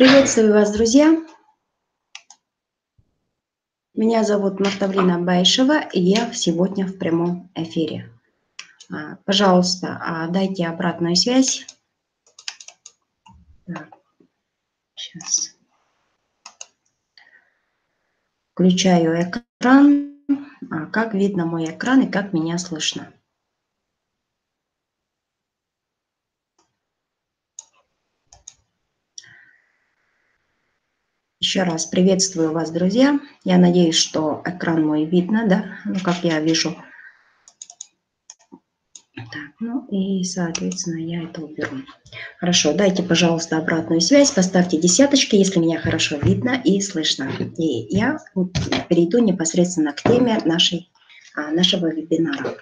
Приветствую вас, друзья! Меня зовут Мартавлина Баишева, и я сегодня в прямом эфире. Пожалуйста, дайте обратную связь. Так, сейчас. Включаю экран. Как видно мой экран и как меня слышно? Еще раз приветствую вас, друзья. Я надеюсь, что экран мой видно, да? Ну, как я вижу. Так, ну и, соответственно, я это уберу. Хорошо, дайте, пожалуйста, обратную связь, поставьте десяточки, если меня хорошо видно и слышно. И я перейду непосредственно к теме нашего вебинара.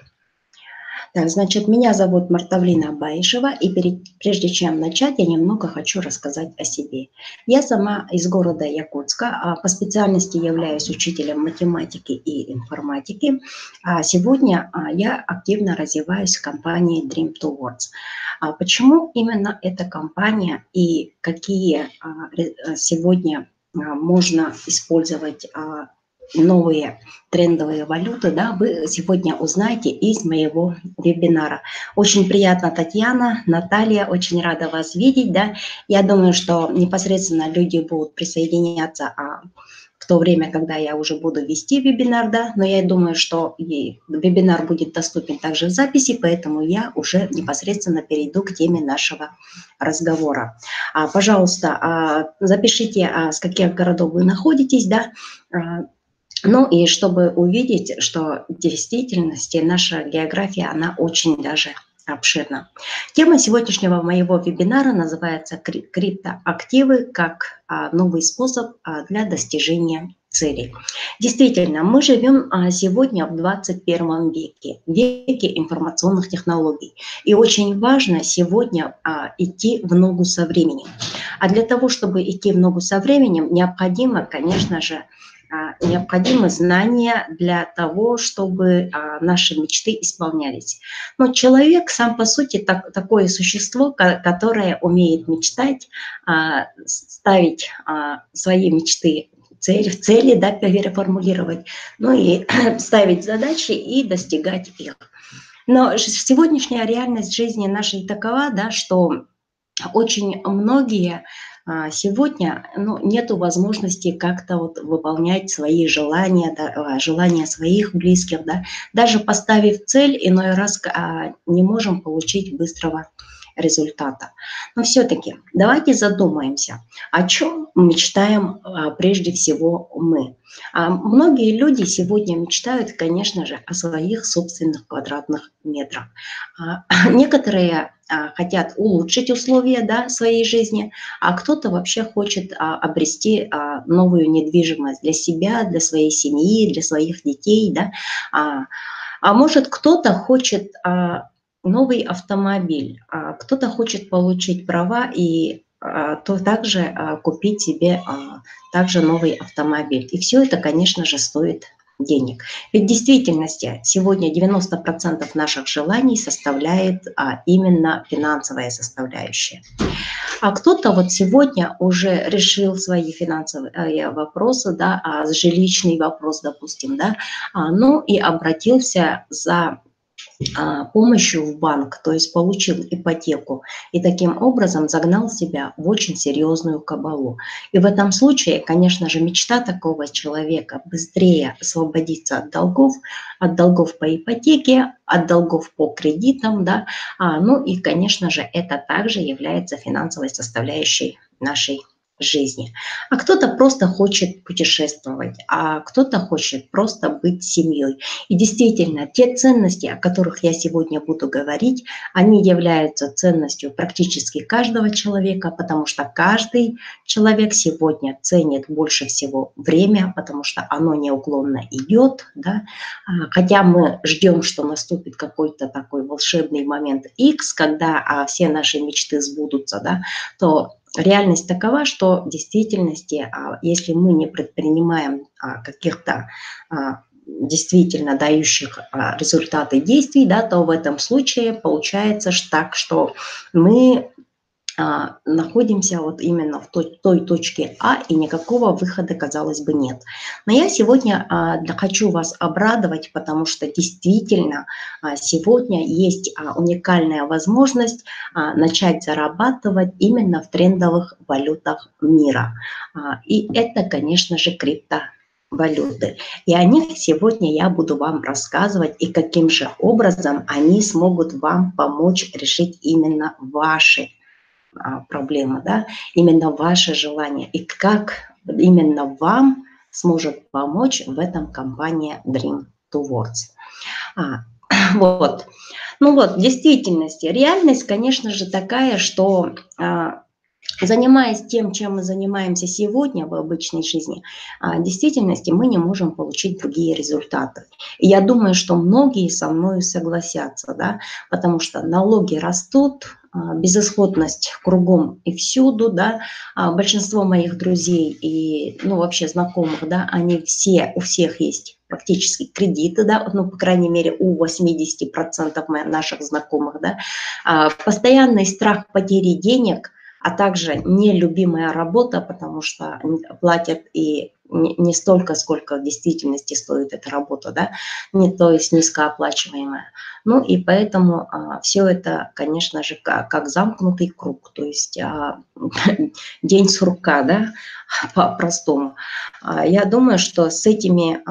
Так, значит, меня зовут Мартавлина Баишева, и прежде чем начать, я немного хочу рассказать о себе. Я сама из города Якутска, по специальности являюсь учителем математики и информатики. Сегодня я активно развиваюсь в компании Dream Towards. Почему именно эта компания и какие сегодня можно использовать новые трендовые валюты, да, вы сегодня узнаете из моего вебинара. Очень приятно, Татьяна, Наталья, очень рада вас видеть, да. Я думаю, что непосредственно люди будут присоединяться в то время, когда я уже буду вести вебинар, да, но я думаю, что вебинар будет доступен также в записи, поэтому я уже непосредственно перейду к теме нашего разговора. Пожалуйста, запишите, с каких городов вы находитесь, да. Ну и чтобы увидеть, что в действительности наша география, она очень даже обширна. Тема сегодняшнего моего вебинара называется «Криптоактивы как новый способ для достижения целей». Действительно, мы живем сегодня в 21 веке, веке информационных технологий. И очень важно сегодня идти в ногу со временем. А для того, чтобы идти в ногу со временем, необходимо, конечно же, необходимы знания для того, чтобы наши мечты исполнялись. Но человек сам по сути такое существо, которое умеет мечтать, ставить свои мечты в цели, да, переформулировать, ну и ставить задачи и достигать их. Но сегодняшняя реальность жизни нашей такова, да, что очень многие сегодня нету возможности как-то выполнять свои желания, да, желания своих близких, да. Даже поставив цель, иной раз не можем получить быстрого результата. Но все-таки давайте задумаемся, о чем мечтаем прежде всего мы. Многие люди сегодня мечтают, конечно же, о своих собственных квадратных метрах. Некоторые хотят улучшить условия, да, своей жизни, а кто-то вообще хочет обрести новую недвижимость для себя, для своей семьи, для своих детей, да. Может, кто-то хочет новый автомобиль, кто-то хочет получить права и то также купить себе также новый автомобиль. И все это, конечно же, стоит денег. Ведь в действительности сегодня 90% наших желаний составляет именно финансовая составляющая. А кто-то вот сегодня уже решил свои финансовые вопросы, да, жилищный вопрос, допустим, да, ну и обратился за помощью в банк, то есть получил ипотеку и таким образом загнал себя в очень серьезную кабалу. И в этом случае, конечно же, мечта такого человека быстрее освободиться от долгов по ипотеке, от долгов по кредитам, да, ну и, конечно же, это также является финансовой составляющей нашей жизни. А кто-то просто хочет путешествовать, а кто-то хочет просто быть семьей. И действительно, те ценности, о которых я сегодня буду говорить, они являются ценностью практически каждого человека, потому что каждый человек сегодня ценит больше всего время, потому что оно неуклонно идет, да? Хотя мы ждем, что наступит какой-то такой волшебный момент X, когда все наши мечты сбудутся, да, то реальность такова, что в действительности, если мы не предпринимаем каких-то действительно дающих результаты действий, да, то в этом случае получается так, что мы находимся вот именно в той точке А, и никакого выхода, казалось бы, нет. Но я сегодня хочу вас обрадовать, потому что действительно сегодня есть уникальная возможность начать зарабатывать именно в трендовых валютах мира. И это, конечно же, криптовалюты. И о них сегодня я буду вам рассказывать, и каким же образом они смогут вам помочь решить именно ваши проблема, да, именно ваше желание, и как именно вам сможет помочь в этом компания Dream Towards. А, вот. Ну вот, в действительности, реальность, конечно же, такая, что занимаясь тем, чем мы занимаемся сегодня в обычной жизни, в действительности мы не можем получить другие результаты. И я думаю, что многие со мной согласятся, да, потому что налоги растут, безысходность кругом и всюду, да, большинство моих друзей и, ну, вообще знакомых, да, они все, у всех есть практически кредиты, да, ну, по крайней мере, у 80% наших знакомых, да, постоянный страх потери денег, а также нелюбимая работа, потому что платят и не столько, сколько в действительности стоит эта работа, да, не, то есть низкооплачиваемая. Ну и поэтому все это, конечно же, как замкнутый круг, то есть день сурка, да, по-простому. Я думаю, что с этими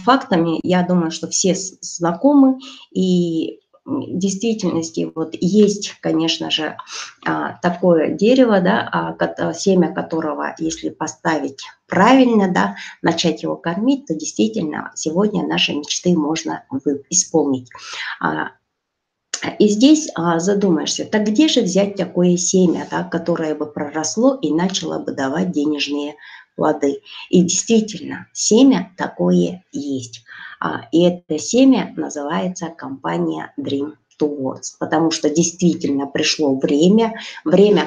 фактами, я думаю, что все знакомы, и в действительности вот есть, конечно же, такое дерево, да, семя которого, если поставить правильно, да, начать его кормить, то действительно сегодня наши мечты можно исполнить. И здесь задумаешься, так где же взять такое семя, да, которое бы проросло и начало бы давать денежные плоды? И действительно, семя такое есть. И это семя называется компания Dream Towards, потому что действительно пришло время,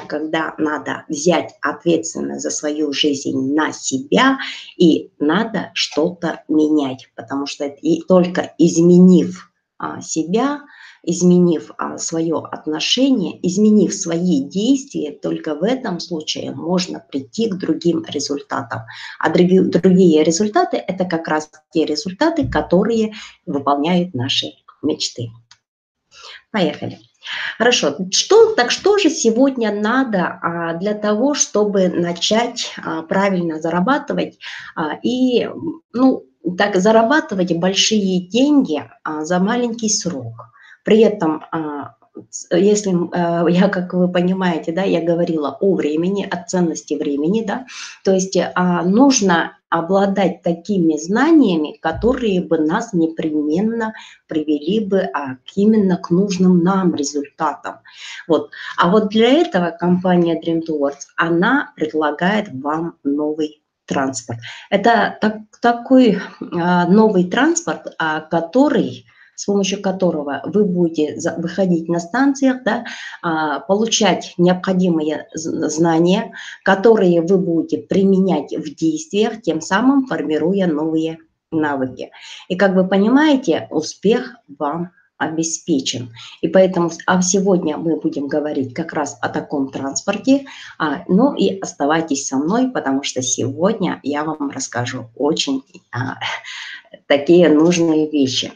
когда надо взять ответственность за свою жизнь на себя, и надо что-то менять, потому что и только изменив себя, изменив свое отношение, изменив свои действия, только в этом случае можно прийти к другим результатам. А другие результаты – это как раз те результаты, которые выполняют наши мечты. Поехали. Хорошо. Что же сегодня надо для того, чтобы начать правильно зарабатывать и, ну, так зарабатывать большие деньги за маленький срок? При этом, если я, как вы понимаете, да, я говорила о времени, о ценности времени, да, то есть нужно обладать такими знаниями, которые бы нас непременно привели бы именно к нужным нам результатам. Вот. А вот для этого компания Dream Towards, она предлагает вам новый транспорт. Это такой новый транспорт, с помощью которого вы будете выходить на станциях, да, получать необходимые знания, которые вы будете применять в действиях, тем самым формируя новые навыки. И как вы понимаете, успех вам обеспечен. И поэтому сегодня мы будем говорить как раз о таком транспорте. Ну и оставайтесь со мной, потому что сегодня я вам расскажу очень такие нужные вещи.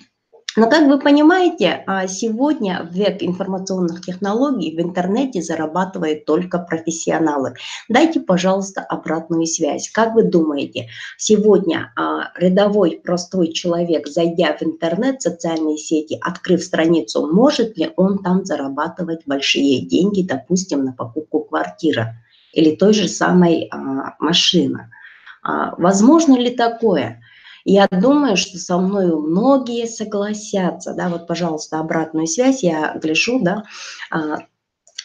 Но, как вы понимаете, сегодня в век информационных технологий в интернете зарабатывают только профессионалы. Дайте, пожалуйста, обратную связь. Как вы думаете, сегодня рядовой простой человек, зайдя в интернет, социальные сети, открыв страницу, может ли он там зарабатывать большие деньги, допустим, на покупку квартиры или той же самой машины? Возможно ли такое? Я думаю, что со мной многие согласятся. Да, вот, пожалуйста, обратную связь я гляжу, да,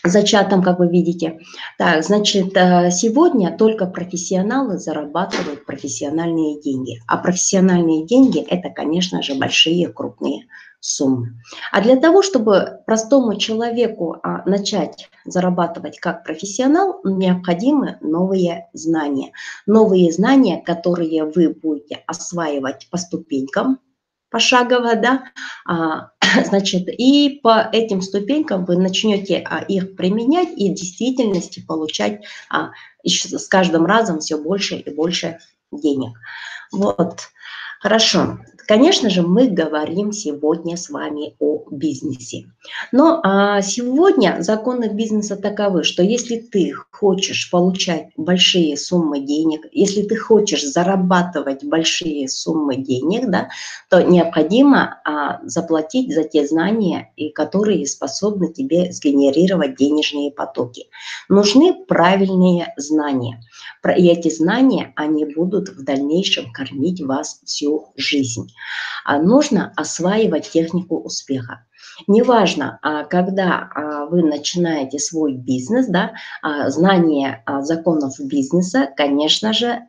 за чатом, как вы видите. Так, значит, сегодня только профессионалы зарабатывают профессиональные деньги. А профессиональные деньги – это, конечно же, большие, крупные суммы. А для того, чтобы простому человеку начать зарабатывать как профессионал, необходимы новые знания. Новые знания, которые вы будете осваивать по ступенькам, пошагово, да, значит, и по этим ступенькам вы начнете их применять и в действительности получать с каждым разом все больше и больше денег. Вот, хорошо. Конечно же, мы говорим сегодня с вами о бизнесе. Но сегодня законы бизнеса таковы, что если ты хочешь получать большие суммы денег, если ты хочешь зарабатывать большие суммы денег, да, то необходимо заплатить за те знания, которые способны тебе сгенерировать денежные потоки. Нужны правильные знания. И эти знания, они будут в дальнейшем кормить вас всю жизнь. Нужно осваивать технику успеха. Неважно, когда вы начинаете свой бизнес, да, знание законов бизнеса, конечно же,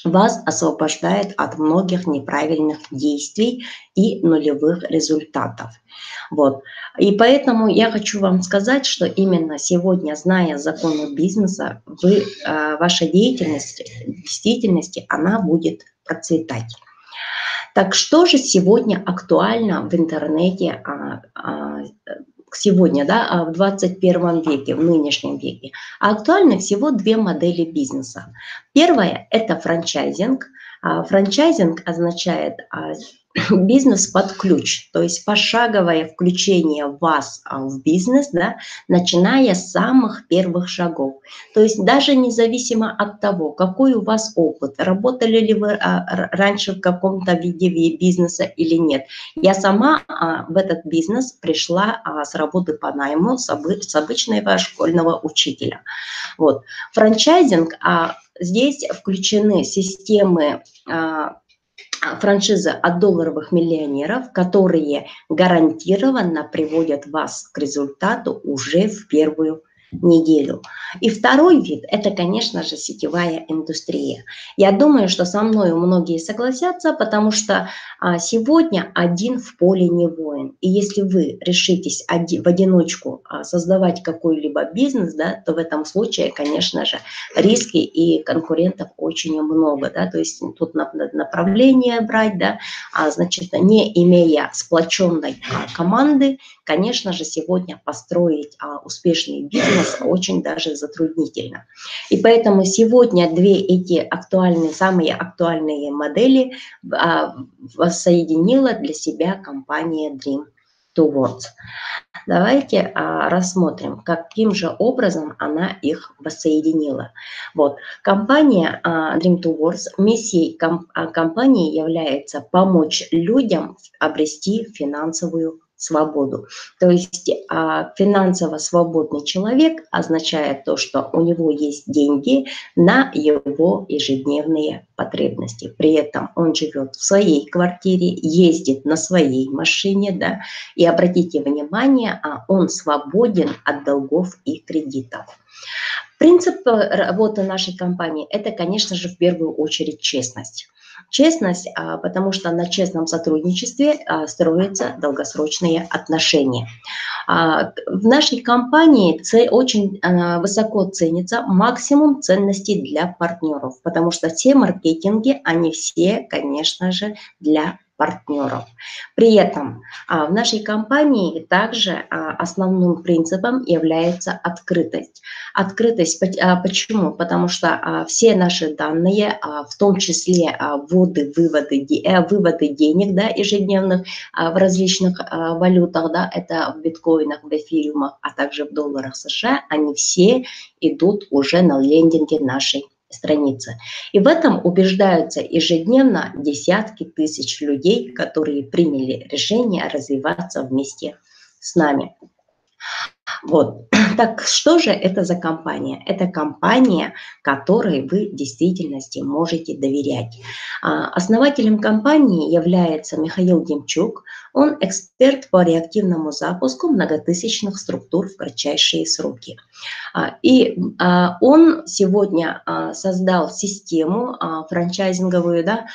вас освобождает от многих неправильных действий и нулевых результатов. Вот. И поэтому я хочу вам сказать, что именно сегодня, зная законы бизнеса, ваша деятельность в действительности она будет процветать. Так что же сегодня актуально в интернете сегодня, да, в 21 веке, в нынешнем веке? Актуальны всего две модели бизнеса. Первая – это франчайзинг. Франчайзинг означает бизнес под ключ, то есть пошаговое включение вас в бизнес, да, начиная с самых первых шагов. То есть даже независимо от того, какой у вас опыт, работали ли вы раньше в каком-то виде бизнеса или нет. Я сама в этот бизнес пришла с работы по найму с обычного школьного учителя. Вот. Франчайзинг, здесь включены системы франшизы от долларовых миллионеров, которые гарантированно приводят вас к результату уже в первую неделю. И второй вид – это, конечно же, сетевая индустрия. Я думаю, что со мной многие согласятся, потому что сегодня один в поле не воин. И если вы решитесь в одиночку создавать какой-либо бизнес, да, то в этом случае, конечно же, риски и конкурентов очень много. Да, то есть тут направление брать, да, значит, не имея сплоченной команды, конечно же, сегодня построить успешный бизнес очень даже затруднительно. И поэтому сегодня две эти актуальные, самые актуальные модели воссоединила для себя компания Dream to Words. Давайте рассмотрим, каким же образом она их воссоединила. Вот. Компания Dream to Words, миссией компании является помочь людям обрести финансовую свободу. То есть финансово свободный человек означает то, что у него есть деньги на его ежедневные потребности. При этом он живет в своей квартире, ездит на своей машине, да, и обратите внимание, он свободен от долгов и кредитов. Принцип работы нашей компании – это, конечно же, в первую очередь честность. Честность, потому что на честном сотрудничестве строятся долгосрочные отношения. В нашей компании очень высоко ценится максимум ценностей для партнеров, потому что все маркетинги, они все, конечно же, для партнеров. При этом в нашей компании также основным принципом является открытость. Открытость почему? Потому что все наши данные, в том числе вводы-выводы денег, да, ежедневных в различных валютах, да, это в биткоинах, в эфириумах, а также в долларах США, они все идут уже на лендинге нашей страницы. И в этом убеждаются ежедневно десятки тысяч людей, которые приняли решение развиваться вместе с нами. Вот. Так что же это за компания? Это компания, которой вы в действительности можете доверять. Основателем компании является Михаил Демчук. Он эксперт по реактивному запуску многотысячных структур в кратчайшие сроки. И он сегодня создал систему франчайзинговую, да,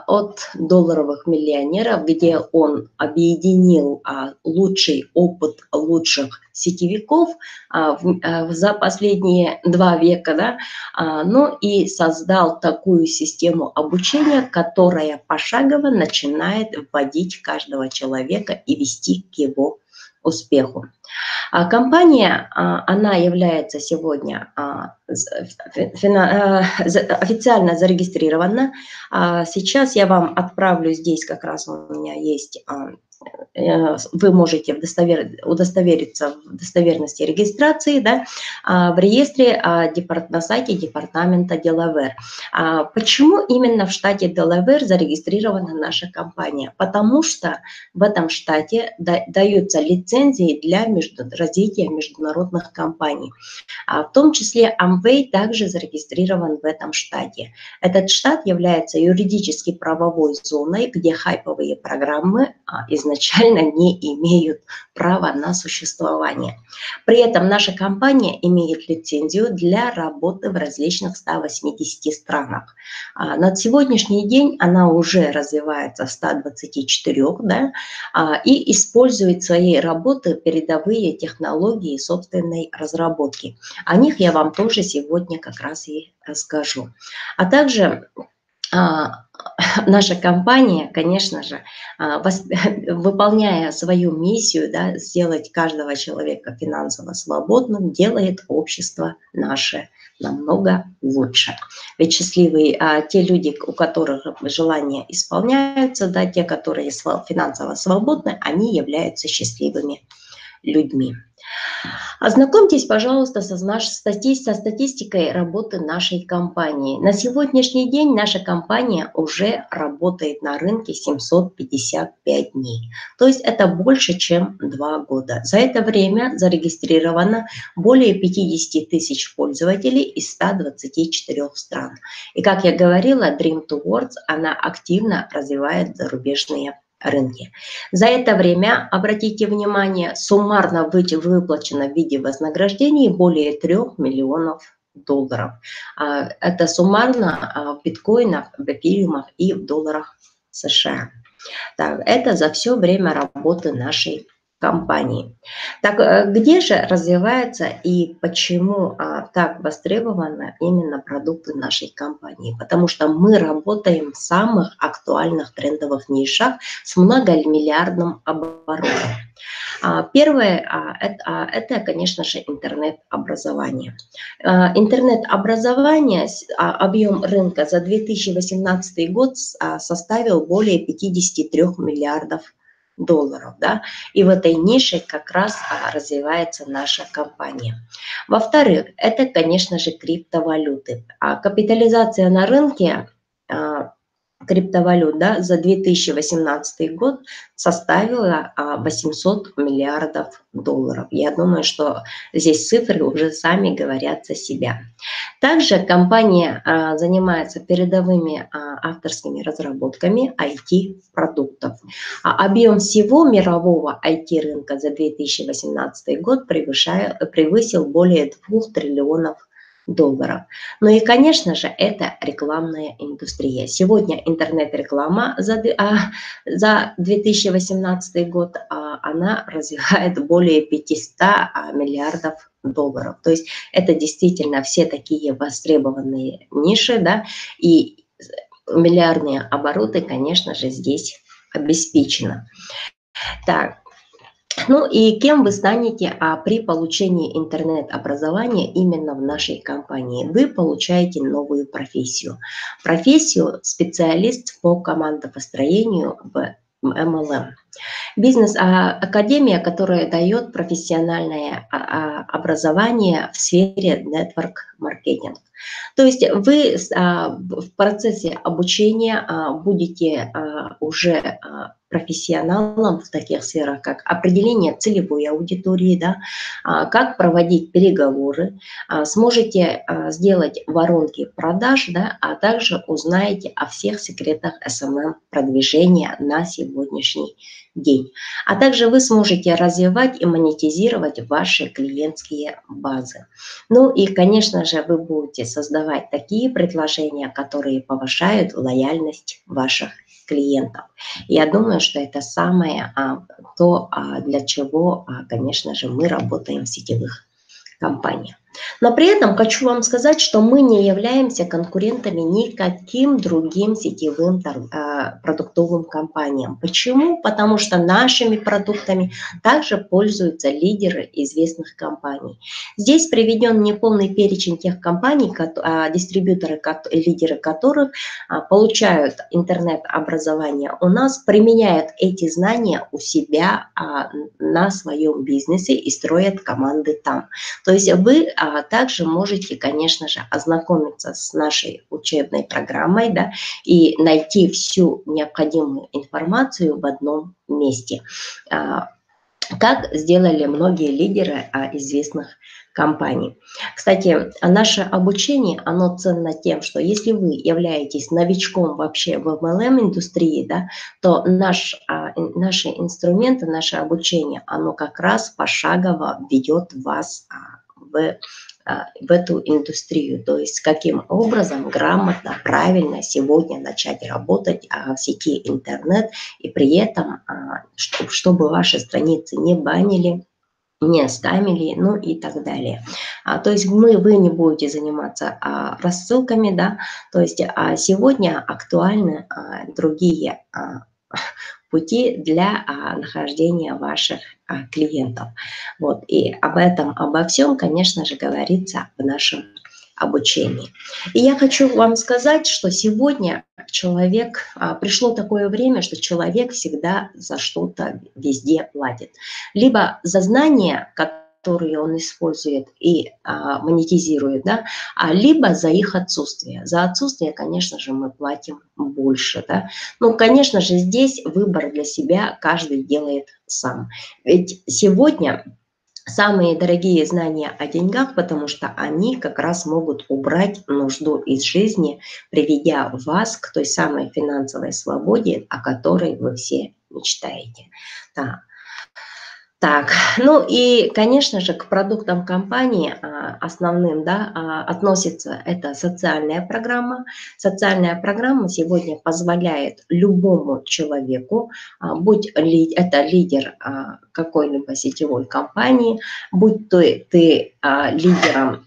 от долларовых миллионеров, где он объединил лучший опыт лучших сетевиков за последние 2 века, да, но и создал такую систему обучения, которая пошагово начинает вводить каждого человека и вести к его успеху. Компания, она является сегодня официально зарегистрирована. Сейчас я вам отправлю, здесь как раз у меня есть, вы можете удостовериться в достоверности регистрации, да, в реестре на сайте департамента Делавэр. Почему именно в штате Делавэр зарегистрирована наша компания? Потому что в этом штате даются лицензии для развития международных компаний. В том числе Amway также зарегистрирован в этом штате. Этот штат является юридически правовой зоной, где хайповые программы изначально не имеют права на существование. При этом наша компания имеет лицензию для работы в различных 180 странах. На сегодняшний день она уже развивается в 124, да, и использует в своей работе передовые технологии собственной разработки. О них я вам тоже сегодня как раз и расскажу. А также наша компания, конечно же, выполняя свою миссию, да, сделать каждого человека финансово свободным, делает общество наше намного лучше. Ведь счастливые те люди, у которых желания исполняются, да, те, которые финансово свободны, они являются счастливыми людьми. Ознакомьтесь, пожалуйста, со статистикой работы нашей компании. На сегодняшний день наша компания уже работает на рынке 755 дней. То есть это больше, чем 2 года. За это время зарегистрировано более 50 тысяч пользователей из 124 стран. И, как я говорила, Dream Towards, она активно развивает зарубежные рынки. За это время, обратите внимание, суммарно выплачено в виде вознаграждений более 3 миллионов долларов. Это суммарно в биткоинах, в эфириумах и в долларах США. Так, это за все время работы нашей компании. Так, где же развиваются и почему так востребованы именно продукты нашей компании? Потому что мы работаем в самых актуальных трендовых нишах с многомиллиардным оборотом. Первое – это, конечно же, интернет-образование. Интернет-образование, объем рынка за 2018 год составил более 53 миллиардов долларов, да, и в этой нише как раз развивается наша компания. Во-вторых, это, конечно же, криптовалюты. Капитализация на рынке криптовалют, да, за 2018 год составила 800 миллиардов долларов. Я думаю, что здесь цифры уже сами говорят за себя. Также компания занимается передовыми авторскими разработками IT-продуктов. Объем всего мирового IT-рынка за 2018 год превысил более 2 триллионов долларов. Ну и, конечно же, это рекламная индустрия. Сегодня интернет-реклама за 2018 год, она развивает более 500 миллиардов долларов. То есть это действительно все такие востребованные ниши, да, и миллиардные обороты, конечно же, здесь обеспечены. Так. Ну и кем вы станете при получении интернет-образования именно в нашей компании? Вы получаете новую профессию. Профессию специалист по командопостроению в MLM. Бизнес-академия, которая дает профессиональное образование в сфере network-маркетинг. То есть вы в процессе обучения будете уже профессионалом в таких сферах, как определение целевой аудитории, да, как проводить переговоры, сможете сделать воронки продаж, да, а также узнаете о всех секретах SMM-продвижения на сегодняшний день. А также вы сможете развивать и монетизировать ваши клиентские базы. Ну и, конечно же, вы будете создавать такие предложения, которые повышают лояльность ваших клиентов. Я думаю, что это самое то, для чего, конечно же, мы работаем в сетевых компаниях. Но при этом хочу вам сказать, что мы не являемся конкурентами никаким другим сетевым продуктовым компаниям. Почему? Потому что нашими продуктами также пользуются лидеры известных компаний. Здесь приведен неполный перечень тех компаний, дистрибьюторы, лидеры которых получают интернет-образование у нас, применяют эти знания у себя на своем бизнесе и строят команды там. То есть вы также можете, конечно же, ознакомиться с нашей учебной программой, да, и найти всю необходимую информацию в одном месте, как сделали многие лидеры известных компаний. Кстати, наше обучение, оно ценно тем, что если вы являетесь новичком вообще в MLM-индустрии, да, то наши инструменты, наше обучение, оно как раз пошагово ведет вас в эту индустрию, то есть каким образом грамотно, правильно сегодня начать работать в сети интернет, и при этом, чтобы ваши страницы не банили, не скамили, ну и так далее. То есть вы не будете заниматься рассылками, да, то есть сегодня актуальны другие пути для нахождения ваших клиентов. Вот. И об этом, обо всем, конечно же, говорится в нашем обучении. И я хочу вам сказать, что сегодня пришло такое время, что человек всегда за что-то везде платит. Либо за знания, которые он использует и монетизирует, да, либо за их отсутствие. За отсутствие, конечно же, мы платим больше. Да. Ну, конечно же, здесь выбор для себя каждый делает сам. Ведь сегодня самые дорогие знания о деньгах, потому что они как раз могут убрать нужду из жизни, приведя вас к той самой финансовой свободе, о которой вы все мечтаете. Да. Так, ну и, конечно же, к продуктам компании основным, да, относится эта социальная программа. Социальная программа сегодня позволяет любому человеку, будь это лидер какой-либо сетевой компании, будь то ты лидером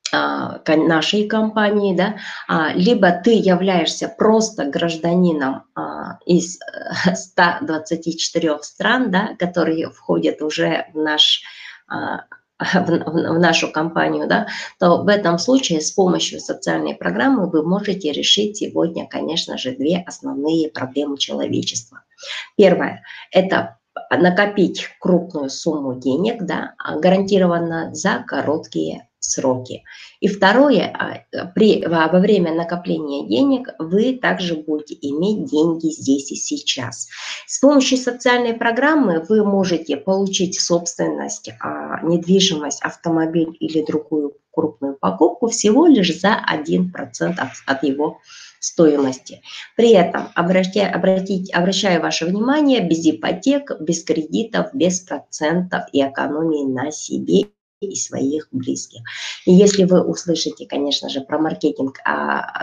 нашей компании, да, либо ты являешься просто гражданином из 124 стран, да, которые входят уже в нашу компанию, да, то в этом случае с помощью социальной программы вы можете решить сегодня, конечно же, две основные проблемы человечества. Первое – это накопить крупную сумму денег, да, гарантированно за короткие сроки. И второе, во время накопления денег вы также будете иметь деньги здесь и сейчас. С помощью социальной программы вы можете получить собственность, недвижимость, автомобиль или другую крупную покупку всего лишь за 1% от его стоимости. При этом обращаю ваше внимание, без ипотек, без кредитов, без процентов и экономии на себе и своих близких. И если вы услышите, конечно же, про маркетинг,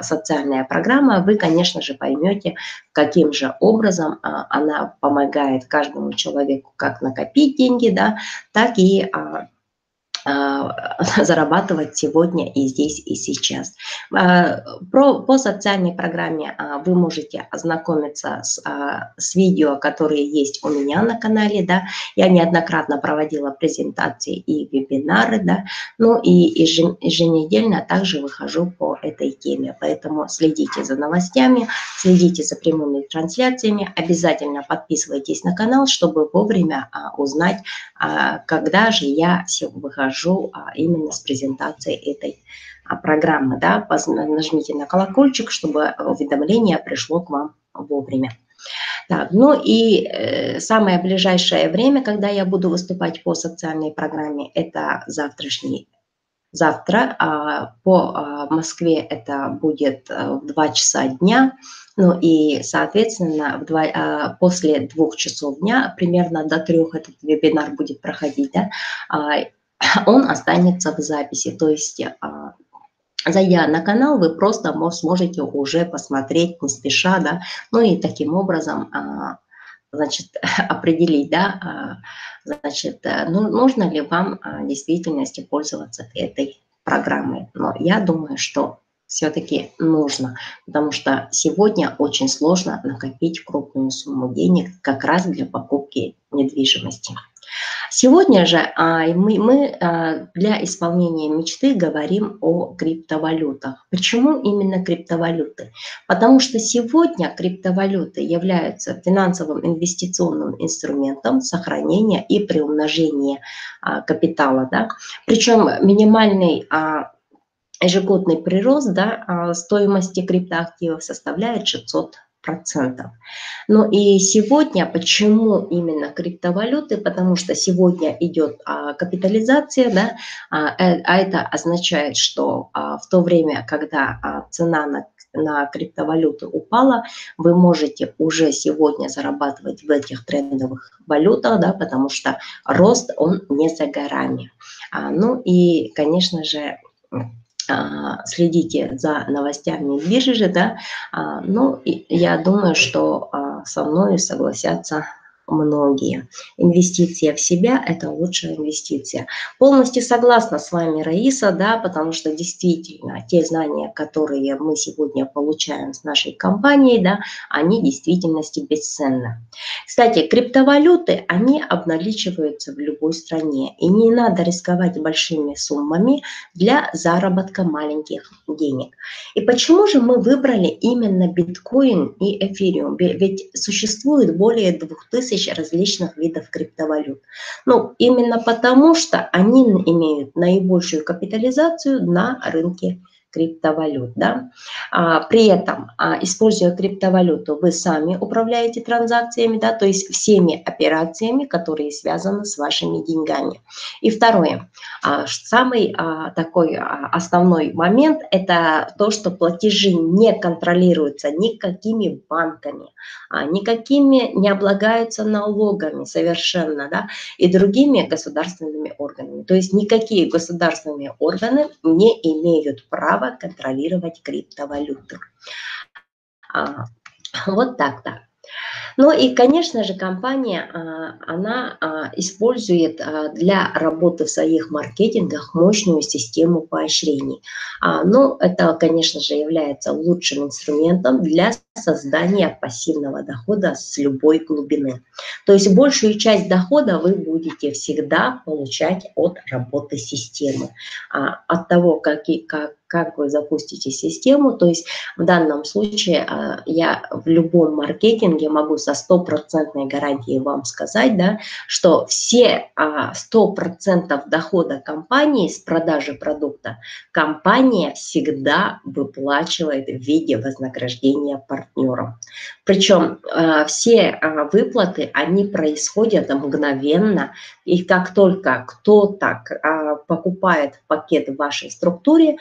социальная программа, вы, конечно же, поймете, каким же образом она помогает каждому человеку как накопить деньги, да, так и зарабатывать сегодня и здесь и сейчас. По социальной программе вы можете ознакомиться с видео, которые есть у меня на канале. Да. Я неоднократно проводила презентации и вебинары, да. Ну и еженедельно также выхожу по этой теме. Поэтому следите за новостями, следите за прямыми трансляциями, обязательно подписывайтесь на канал, чтобы вовремя узнать, когда же я выхожу именно с презентацией этой программы. Да? Нажмите на колокольчик, чтобы уведомление пришло к вам вовремя. Так, ну и самое ближайшее время, когда я буду выступать по социальной программе, это завтра. По Москве это будет в 2 часа дня. Ну и, соответственно, после 2 часов дня, примерно до 3 этот вебинар будет проходить, да, он останется в записи. То есть Зайдя на канал, вы просто сможете уже посмотреть не спеша, да, ну и таким образом, значит, определить, да, значит, нужно ли вам в действительности пользоваться этой программой. Но я думаю, что все-таки нужно, потому что сегодня очень сложно накопить крупную сумму денег как раз для покупки недвижимости. Сегодня же мы для исполнения мечты говорим о криптовалютах. Почему именно криптовалюты? Потому что сегодня криптовалюты являются финансовым инвестиционным инструментом сохранения и приумножения капитала. Да? Причем минимальный ежегодный прирост, да, стоимости криптоактивов составляет 600%. Ну и сегодня, почему именно криптовалюты? Потому что сегодня идет капитализация, да, это означает, что в то время, когда цена на криптовалюты упала, вы можете уже сегодня зарабатывать в этих трендовых валютах, да, потому что рост, он не за горами. Ну и, конечно же, следите за новостями биржи, да, ну, я думаю, что со мной согласятся многие. Инвестиция в себя – это лучшая инвестиция. Полностью согласна с вами, Раиса, да, потому что действительно те знания, которые мы сегодня получаем с нашей компанией, да, они в действительности бесценны. Кстати, криптовалюты, они обналичиваются в любой стране, и не надо рисковать большими суммами для заработка маленьких денег. И почему же мы выбрали именно биткоин и эфириум? Ведь существует более 2000 различных видов криптовалют. Ну, именно потому, что они имеют наибольшую капитализацию на рынке криптовалют. Да? При этом, используя криптовалюту, вы сами управляете транзакциями, да, то есть всеми операциями, которые связаны с вашими деньгами. И второе, самый такой основной момент – это то, что платежи не контролируются никакими банками, никакими не облагаются налогами совершенно, да, и другими государственными органами. То есть никакие государственные органы не имеют права контролировать криптовалюты. Вот так-то. Ну и, конечно же, компания, она использует для работы в своих маркетингах мощную систему поощрений. Но это, конечно же, является лучшим инструментом для создания пассивного дохода с любой глубины. То есть большую часть дохода вы будете всегда получать от работы системы, от того, как вы запустите систему. То есть в данном случае я в любом маркетинге могу со стопроцентной гарантией вам сказать, да, что все 100% дохода компании с продажи продукта компания всегда выплачивает в виде вознаграждения партнерам. Причем все выплаты, они происходят мгновенно, и как только кто-то покупает пакет в вашей структуре,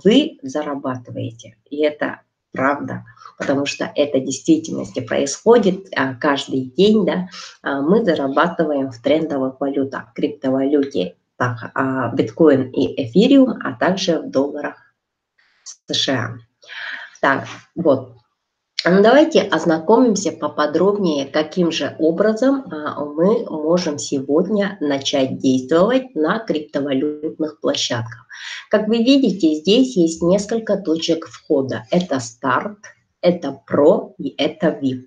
вы зарабатываете. И это правда, потому что это в действительности происходит каждый день, да, мы зарабатываем в трендовых валютах, криптовалюте, так, биткоин и эфириум, а также в долларах США. Так, вот. Давайте ознакомимся поподробнее, каким же образом мы можем сегодня начать действовать на криптовалютных площадках. Как вы видите, здесь есть несколько точек входа. Это старт, это про и это VIP.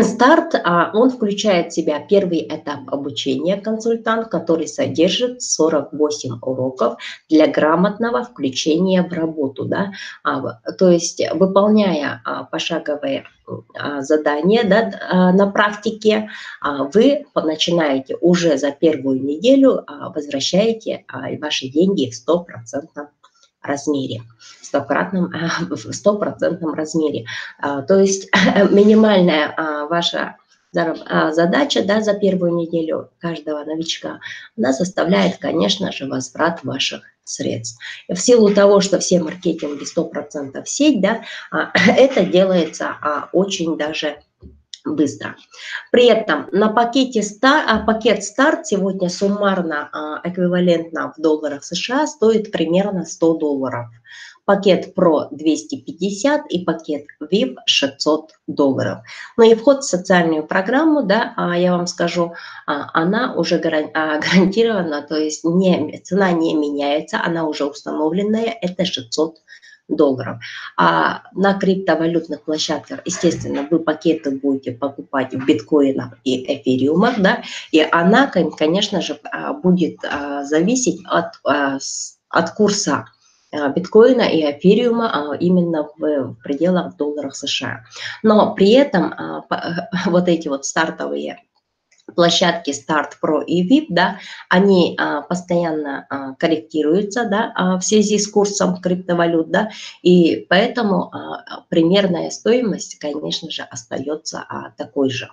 Старт, он включает в себя первый этап обучения консультант, который содержит 48 уроков для грамотного включения в работу. Да? То есть, выполняя пошаговые задания, да, на практике, вы начинаете уже за первую неделю, возвращаете ваши деньги в 100% размере, в стопроцентном размере. То есть минимальная ваша задача, да, за первую неделю каждого новичка, она составляет, конечно же, возврат ваших средств. В силу того, что все маркетинги 100% сеть, да, это делается очень даже быстро. При этом на пакет старт сегодня суммарно эквивалентно в долларах США стоит примерно $100. Пакет Pro 250 и пакет VIP 600 долларов. Ну и вход в социальную программу, да, я вам скажу, она уже гарантирована, то есть цена не меняется, она уже установленная, это 600 долларов. А на криптовалютных площадках, естественно, вы пакеты будете покупать в биткоинах и эфириумах, да, и она, конечно же, будет зависеть от курса биткоина и эфириума именно в пределах долларов США. Но при этом вот эти вот стартовые площадки Start Pro и VIP, да, они постоянно корректируются, да, в связи с курсом криптовалют, да, и поэтому примерная стоимость, конечно же, остается такой же,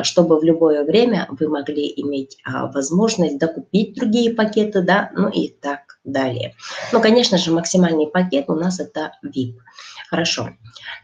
чтобы в любое время вы могли иметь возможность докупить другие пакеты, да, ну и так далее. Ну, конечно же, максимальный пакет у нас это VIP. Хорошо.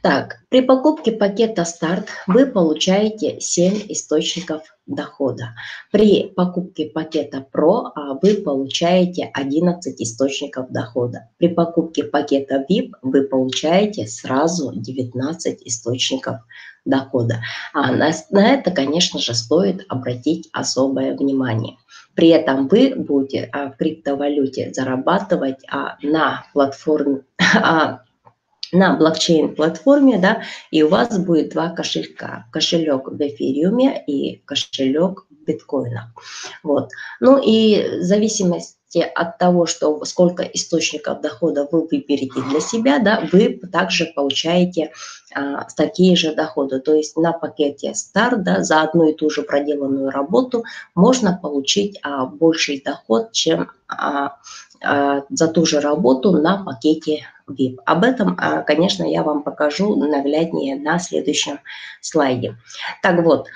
Так, при покупке пакета старт вы получаете 7 источников дохода. При покупке пакета Pro вы получаете 11 источников дохода. При покупке пакета VIP вы получаете сразу 19 источников дохода. На это, конечно же, стоит обратить особое внимание. При этом вы будете в криптовалюте зарабатывать на платформе, на блокчейн-платформе, да, и у вас будет два кошелька. Кошелек в эфириуме и кошелек в биткоинах. Вот. Ну и в зависимости от того, сколько источников дохода вы выберете для себя, да, вы также получаете такие же доходы. То есть на пакете старт, да, за одну и ту же проделанную работу можно получить больший доход, чем за ту же работу на пакете VIP. Об этом, конечно, я вам покажу нагляднее на следующем слайде. Так вот,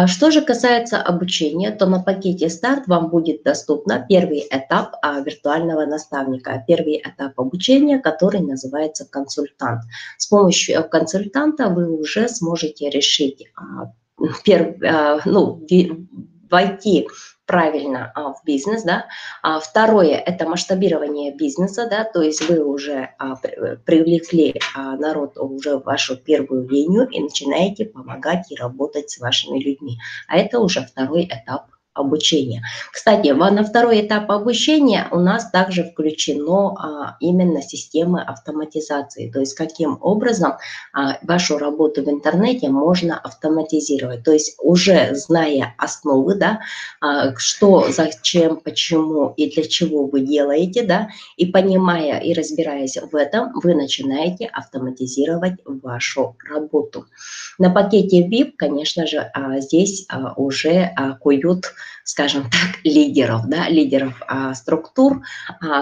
что же касается обучения, то на пакете старт вам будет доступно первый этап виртуального наставника, первый этап обучения, который называется консультант. С помощью консультанта вы уже сможете решить войти правильно в бизнес, да. Второе – это масштабирование бизнеса, да, то есть вы уже привлекли народ уже в вашу первую линию и начинаете помогать и работать с вашими людьми. А это уже второй этап обучения. Кстати, на второй этап обучения у нас также включено именно системы автоматизации, то есть каким образом вашу работу в интернете можно автоматизировать. То есть уже зная основы, да, что, зачем, почему и для чего вы делаете, да, и понимая и разбираясь в этом, вы начинаете автоматизировать вашу работу. На пакете VIP, конечно же, здесь уже куют, скажем так, лидеров, да, лидеров структур,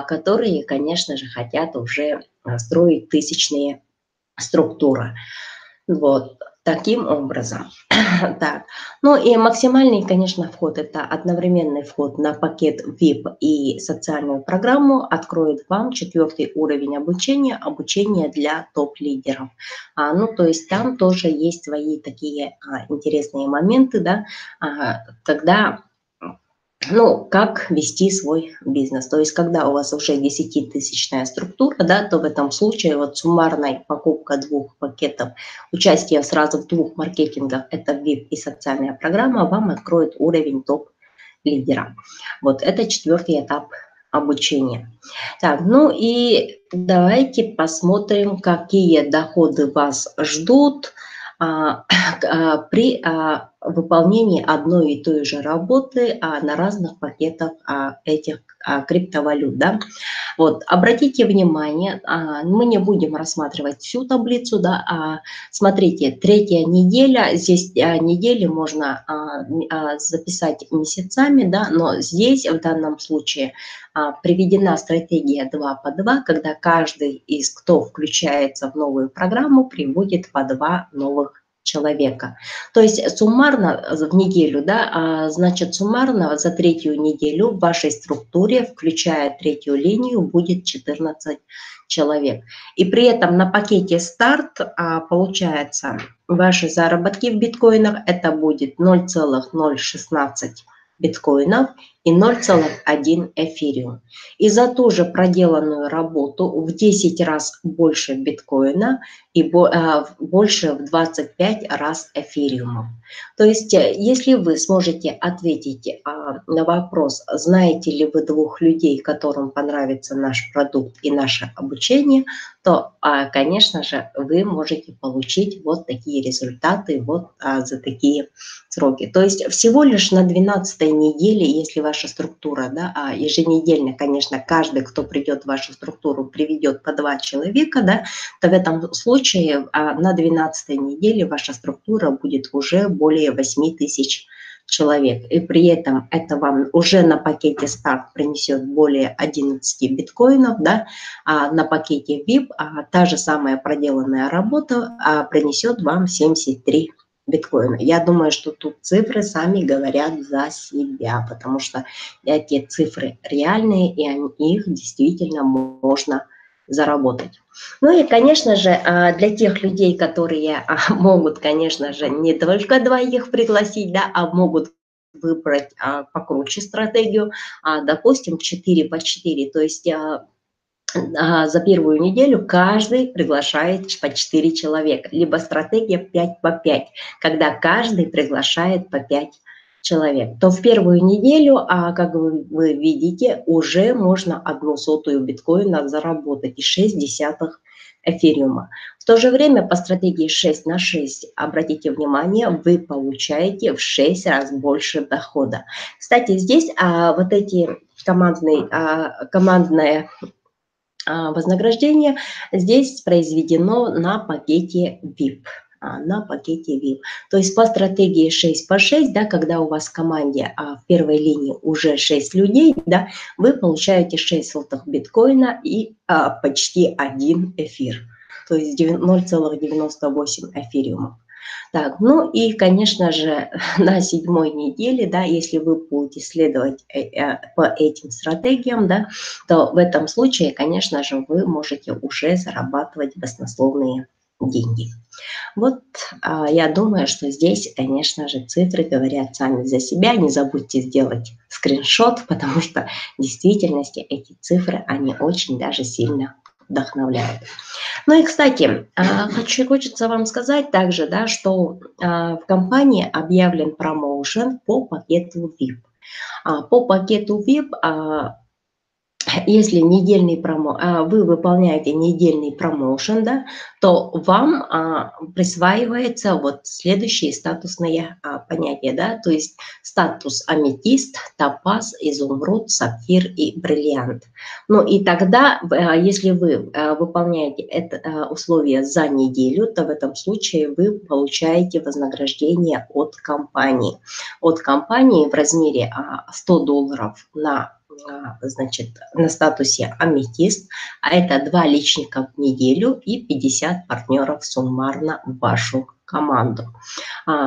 которые, конечно же, хотят уже строить тысячные структуры. Вот таким образом. Так. Ну и максимальный, конечно, вход – это одновременный вход на пакет VIP и социальную программу откроет вам 4-й уровень обучения, обучение для топ-лидеров. Ну, то есть там тоже есть свои такие интересные моменты, да, когда… Ну, как вести свой бизнес. То есть, когда у вас уже 10-тысячная структура, да, то в этом случае вот суммарная покупка 2 пакетов, участие сразу в 2 маркетингах, это VIP и социальная программа, вам откроет уровень топ-лидера. Вот это 4-й этап обучения. Так, ну и давайте посмотрим, какие доходы вас ждут при выполнении одной и той же работы на разных пакетах этих криптовалют. Да? Вот, обратите внимание, мы не будем рассматривать всю таблицу, да, смотрите, 3-я неделя, здесь недели можно записать месяцами, да, но здесь в данном случае приведена стратегия 2 по 2, когда каждый из, кто включается в новую программу, приводит по 2 новых человека. То есть суммарно в неделю, да, значит суммарно за третью неделю в вашей структуре, включая третью линию, будет 14 человек. И при этом на пакете старт получается ваши заработки в биткоинах это будет 0,016 биткоинов и 0,1 эфириум. И за ту же проделанную работу в 10 раз больше биткоина и больше в 25 раз эфириумов. То есть, если вы сможете ответить на вопрос, знаете ли вы двух людей, которым понравится наш продукт и наше обучение, то, конечно же, вы можете получить вот такие результаты вот за такие сроки. То есть всего лишь на 12-й неделе, если ваша структура, да, еженедельно, конечно, каждый, кто придет в вашу структуру, приведет по 2 человека, да, то в этом случае на 12-й неделе ваша структура будет уже более 8 тысяч человек. И при этом это вам уже на пакете старт принесет более 11 биткоинов, да, а на пакете VIP та же самая проделанная работа принесет вам 73 биткоина. Я думаю, что тут цифры сами говорят за себя, потому что эти цифры реальные, и их действительно можно заработать. Ну и, конечно же, для тех людей, которые могут, конечно же, не только двоих пригласить, да, а могут выбрать покруче стратегию, допустим, 4 по 4, то есть за первую неделю каждый приглашает по 4 человека, либо стратегия 5 по 5, когда каждый приглашает по 5 человек, то в первую неделю, как вы видите, уже можно 1/100 биткоина заработать и 0,6 эфириума. В то же время по стратегии 6 на 6, обратите внимание, вы получаете в 6 раз больше дохода. Кстати, здесь вот эти командные вознаграждение здесь произведено на пакете VIP. На пакете VIP. То есть по стратегии 6 по 6, да, когда у вас в команде в первой линии уже 6 людей, да, вы получаете 6 слотов биткоина и почти 1 эфир. То есть 0,98 эфириумов. Так, ну и, конечно же, на 7-й неделе, да, если вы будете следовать по этим стратегиям, да, то в этом случае, конечно же, вы можете уже зарабатывать баснословные деньги. Вот я думаю, что здесь, конечно же, цифры говорят сами за себя. Не забудьте сделать скриншот, потому что в действительности эти цифры, они очень даже сильно вдохновляют. Ну и, кстати, хочется вам сказать также, да, что в компании объявлен промоушен по пакету VIP. По пакету VIP, если вы выполняете недельный промоушен, да, то вам присваивается вот следующие статусные понятия, да, то есть статус аметист, топаз, изумруд, сапфир и бриллиант. Ну и тогда, если вы выполняете это условие за неделю, то в этом случае вы получаете вознаграждение от компании. От компании в размере $100 значит, на статусе аметист, а это 2 личника в неделю и 50 партнеров суммарно в вашу команду.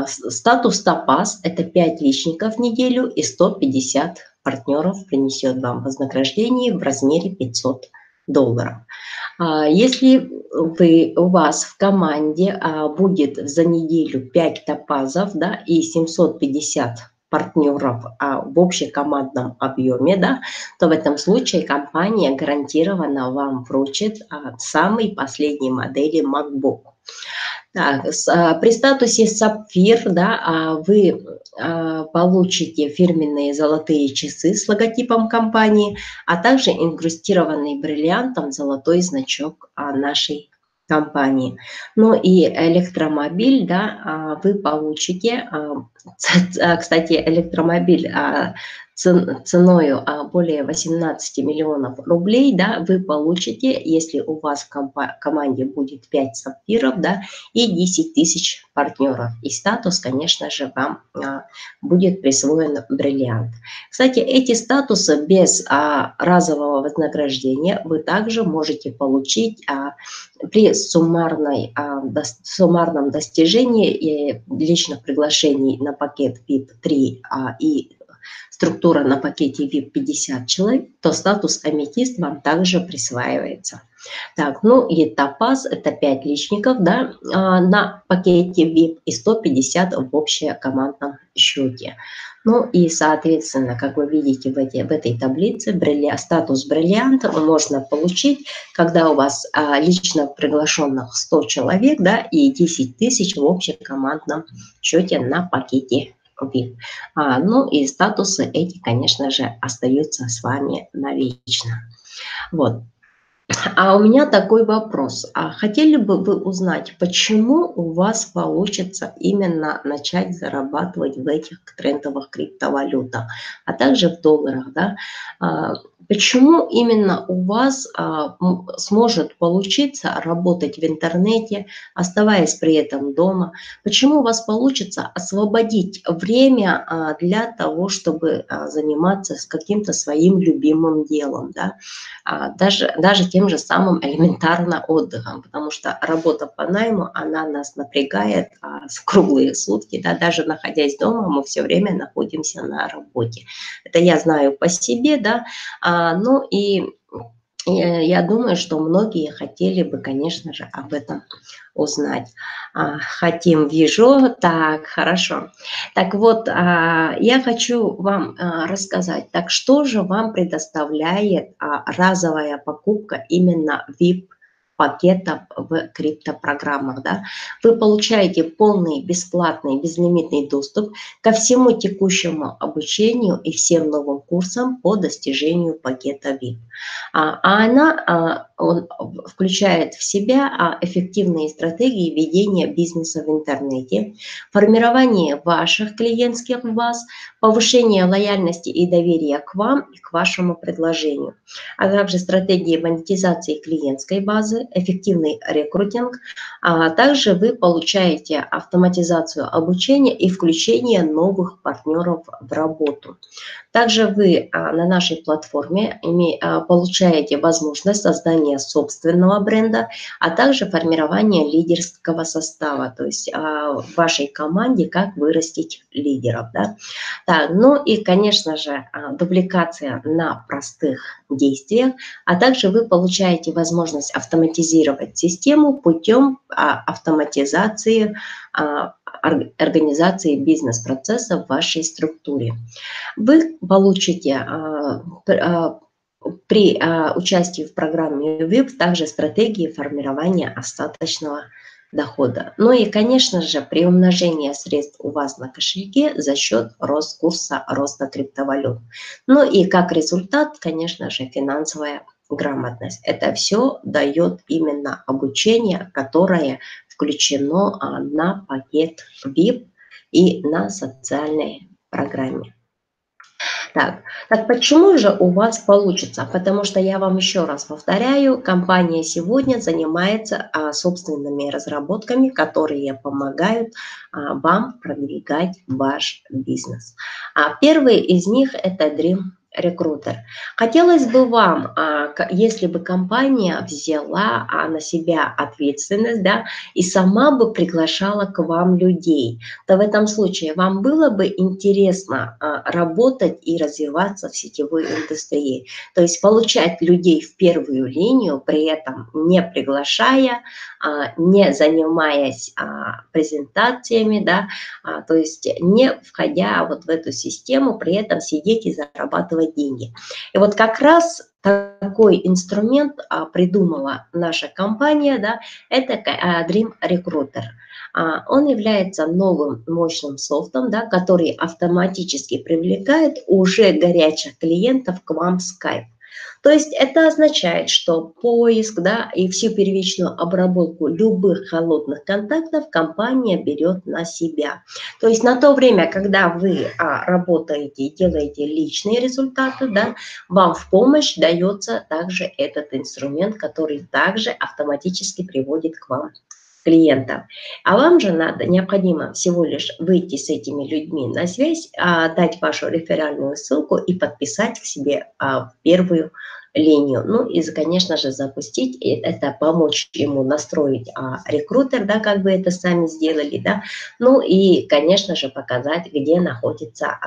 Статус топаз – это 5 личников в неделю и 150 партнеров принесет вам вознаграждение в размере $500. Если у вас в команде будет за неделю 5 топазов, да, и 750 партнеров в общекомандном объеме, да, то в этом случае компания гарантированно вам вручит самой последней модели MacBook. Так, при статусе сапфир, да, вы получите фирменные золотые часы с логотипом компании, а также инкрустированный бриллиантом золотой значок нашей компании. Ну и электромобиль, да, вы получите, кстати, электромобиль ценою более 18 миллионов рублей, да, вы получите, если у вас в команде будет 5 сапфиров, да, и 10 тысяч партнеров. И статус, конечно же, вам будет присвоен бриллиант. Кстати, эти статусы без разового вознаграждения вы также можете получить при суммарном достижении личных приглашений на пакет VIP 3 и структура на пакете VIP 50 человек, то статус аметист вам также присваивается. Так, ну и топаз – это 5 личников, да, на пакете VIP и 150 в общекомандном счете. Ну и, соответственно, как вы видите в этой таблице, статус бриллианта можно получить, когда у вас лично приглашенных 100 человек, да, и 10 тысяч в общекомандном счете на пакете VIP. Ну и статусы эти, конечно же, остаются с вами навечно. Вот. А у меня такой вопрос. Хотели бы вы узнать, почему у вас получится именно начать зарабатывать в этих трендовых криптовалютах, а также в долларах, да? Почему именно у вас сможет получиться работать в интернете, оставаясь при этом дома? Почему у вас получится освободить время для того, чтобы заниматься каким-то своим любимым делом, да? Даже тем же самым элементарно отдыхом, потому что работа по найму, она нас напрягает в круглые сутки, да, даже находясь дома, мы все время находимся на работе. Это я знаю по себе, да, ну и я думаю, что многие хотели бы, конечно же, об этом узнать. Хотим, вижу. Так, хорошо. Так вот, я хочу вам рассказать, так что же вам предоставляет разовая покупка именно VIP пакетов в криптопрограммах, да? Вы получаете полный, бесплатный, безлимитный доступ ко всему текущему обучению и всем новым курсам по достижению пакета VIP. Он включает в себя эффективные стратегии ведения бизнеса в интернете, формирование ваших клиентских баз, повышение лояльности и доверия к вам и к вашему предложению, а также стратегии монетизации клиентской базы, эффективный рекрутинг. Также вы получаете автоматизацию обучения и включение новых партнеров в работу. Также вы на нашей платформе получаете возможность создания собственного бренда, а также формирования лидерского состава, то есть в вашей команде как вырастить лидеров. Да? Так, ну и, конечно же, дубликация на простых действиях, а также вы получаете возможность автоматизировать систему путем автоматизации организации бизнес-процесса в вашей структуре. Вы получите при участии в программе VIP также стратегии формирования остаточного дохода. Ну и, конечно же, приумножение средств у вас на кошельке за счет курса роста криптовалют. Ну и как результат, конечно же, финансовая грамотность. Это все дает именно обучение, которое включено на пакет VIP и на социальной программе. Так почему же у вас получится? Потому что я вам еще раз повторяю, компания сегодня занимается собственными разработками, которые помогают вам продвигать ваш бизнес. Первый из них – это Dream Recruiter. Хотелось бы вам, если бы компания взяла на себя ответственность, да, и сама бы приглашала к вам людей, то в этом случае вам было бы интересно работать и развиваться в сетевой индустрии. То есть получать людей в первую линию, при этом не приглашая, не занимаясь презентациями, да, то есть не входя вот в эту систему, при этом сидеть и зарабатывать деньги. И вот как раз такой инструмент придумала наша компания, да, это Dream Recruiter. Он является новым мощным софтом, да, который автоматически привлекает уже горячих клиентов к вам в Skype. То есть это означает, что поиск, да, и всю первичную обработку любых холодных контактов компания берет на себя. То есть на то время, когда вы работаете и делаете личные результаты, да, вам в помощь дается также этот инструмент, который также автоматически приводит к вам клиентов. А вам же необходимо всего лишь выйти с этими людьми на связь, дать вашу реферальную ссылку и подписать к себе в первую линию. Ну и, конечно же, запустить это, помочь ему настроить рекрутер, да, как вы это сами сделали, да. Ну и, конечно же, показать, где находится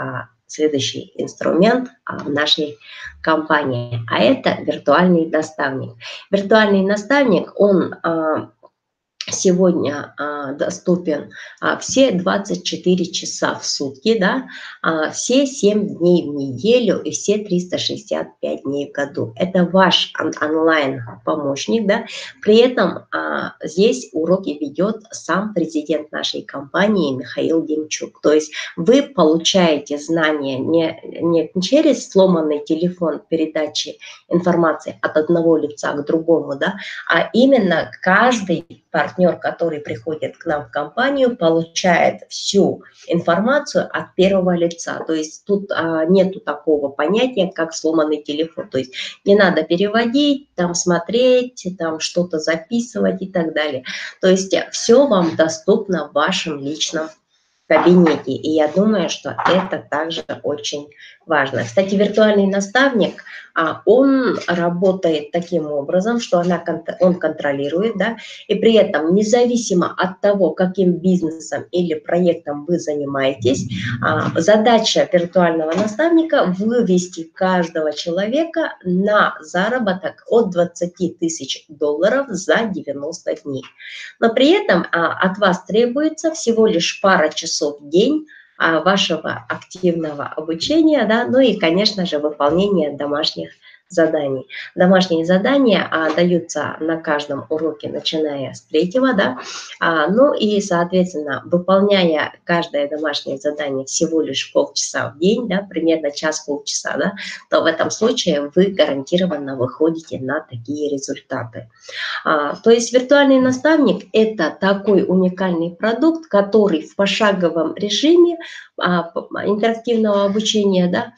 следующий инструмент в нашей компании, а это виртуальный наставник. Виртуальный наставник, он сегодня доступен все 24 часа в сутки, да, все 7 дней в неделю и все 365 дней в году. Это ваш онлайн-помощник, да. При этом здесь уроки ведет сам президент нашей компании Михаил Демчук. То есть вы получаете знания не через сломанный телефон передачи информации от одного лица к другому, да, а именно каждый партнер, который приходит к нам в компанию, получает всю информацию от первого лица. То есть тут нету такого понятия, как сломанный телефон. То есть не надо переводить, там смотреть, там что-то записывать и так далее. То есть все вам доступно в вашем личном кабинете. И я думаю, что это также очень важно. Кстати, виртуальный наставник, он работает таким образом, что он контролирует, да, и при этом независимо от того, каким бизнесом или проектом вы занимаетесь, задача виртуального наставника вывести каждого человека на заработок от 20 тысяч долларов за 90 дней. Но при этом от вас требуется всего лишь пара часов в день вашего активного обучения, да, ну и, конечно же, выполнение домашних заданий. Домашние задания даются на каждом уроке, начиная с 3-го, да, ну и, соответственно, выполняя каждое домашнее задание всего лишь полчаса в день, да, примерно час-полчаса, да, то в этом случае вы гарантированно выходите на такие результаты. То есть виртуальный наставник – это такой уникальный продукт, который в пошаговом режиме интерактивного обучения, да,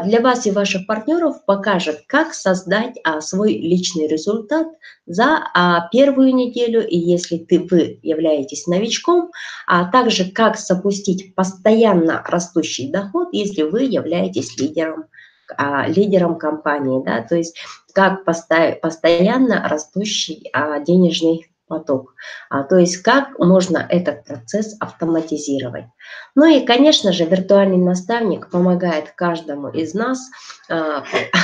для вас и ваших партнеров покажет, как создать свой личный результат за первую неделю, и если вы являетесь новичком, а также как запустить постоянно растущий доход, если вы являетесь лидером компании, да, то есть как постоянно растущий денежный поток, то есть как можно этот процесс автоматизировать. Ну и, конечно же, виртуальный наставник помогает каждому из нас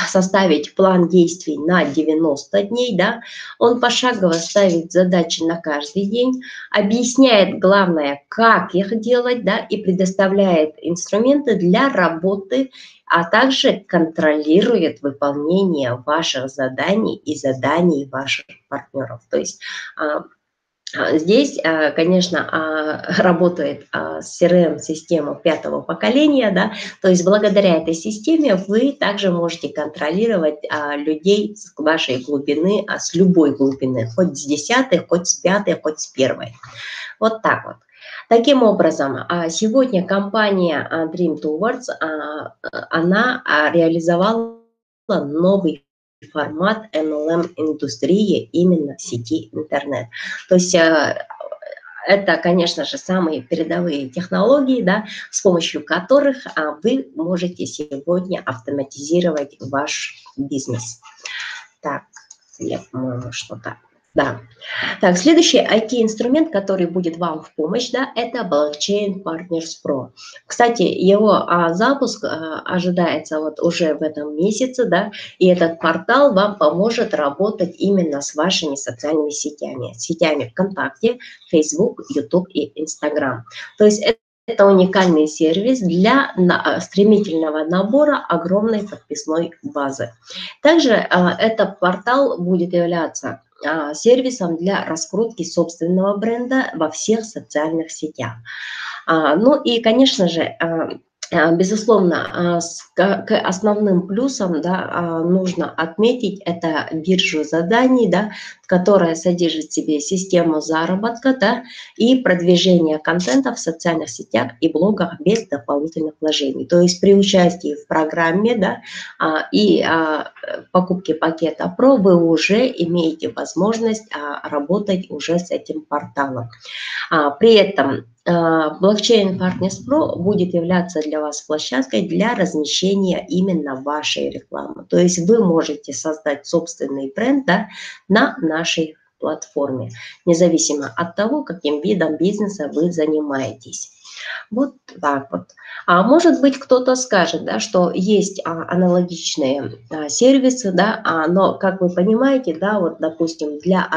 составить план действий на 90 дней, да, он пошагово ставит задачи на каждый день, объясняет главное, как их делать, да, и предоставляет инструменты для работы, а также контролирует выполнение ваших заданий и заданий ваших партнеров. То есть здесь, конечно, работает CRM-система 5-го поколения, да, то есть благодаря этой системе вы также можете контролировать людей с вашей глубины, с любой глубины, хоть с 10-й, хоть с 5-й, хоть с 1-й. Вот так вот. Таким образом, сегодня компания Dream Towards, она реализовала новый формат MLM-индустрии именно в сети интернет. То есть это, конечно же, самые передовые технологии, да, с помощью которых вы можете сегодня автоматизировать ваш бизнес. Так, я, по-моему, что-то... Да. Так, следующий IT-инструмент, который будет вам в помощь, да, это Blockchain Partners Pro. Кстати, его запуск ожидается вот уже в этом месяце, да, и этот портал вам поможет работать именно с вашими социальными сетями ВКонтакте, Facebook, YouTube и Instagram. То есть это уникальный сервис для стремительного набора огромной подписной базы. Также этот портал будет являться сервисом для раскрутки собственного бренда во всех социальных сетях. Ну и, конечно же, Безусловно, к основным плюсам, да, нужно отметить это биржу заданий, да, которая содержит в себе систему заработка, да, и продвижение контента в социальных сетях и блогах без дополнительных вложений. То есть при участии в программе, да, и покупке пакета Pro вы уже имеете возможность работать уже с этим порталом. При этом блокчейн Partners Pro будет являться для вас площадкой для размещения именно вашей рекламы. То есть вы можете создать собственный бренд, да, на нашей платформе, независимо от того, каким видом бизнеса вы занимаетесь. Вот так вот. Может быть, кто-то скажет, да, что есть аналогичные сервисы, да, но, как вы понимаете, да, вот, допустим, для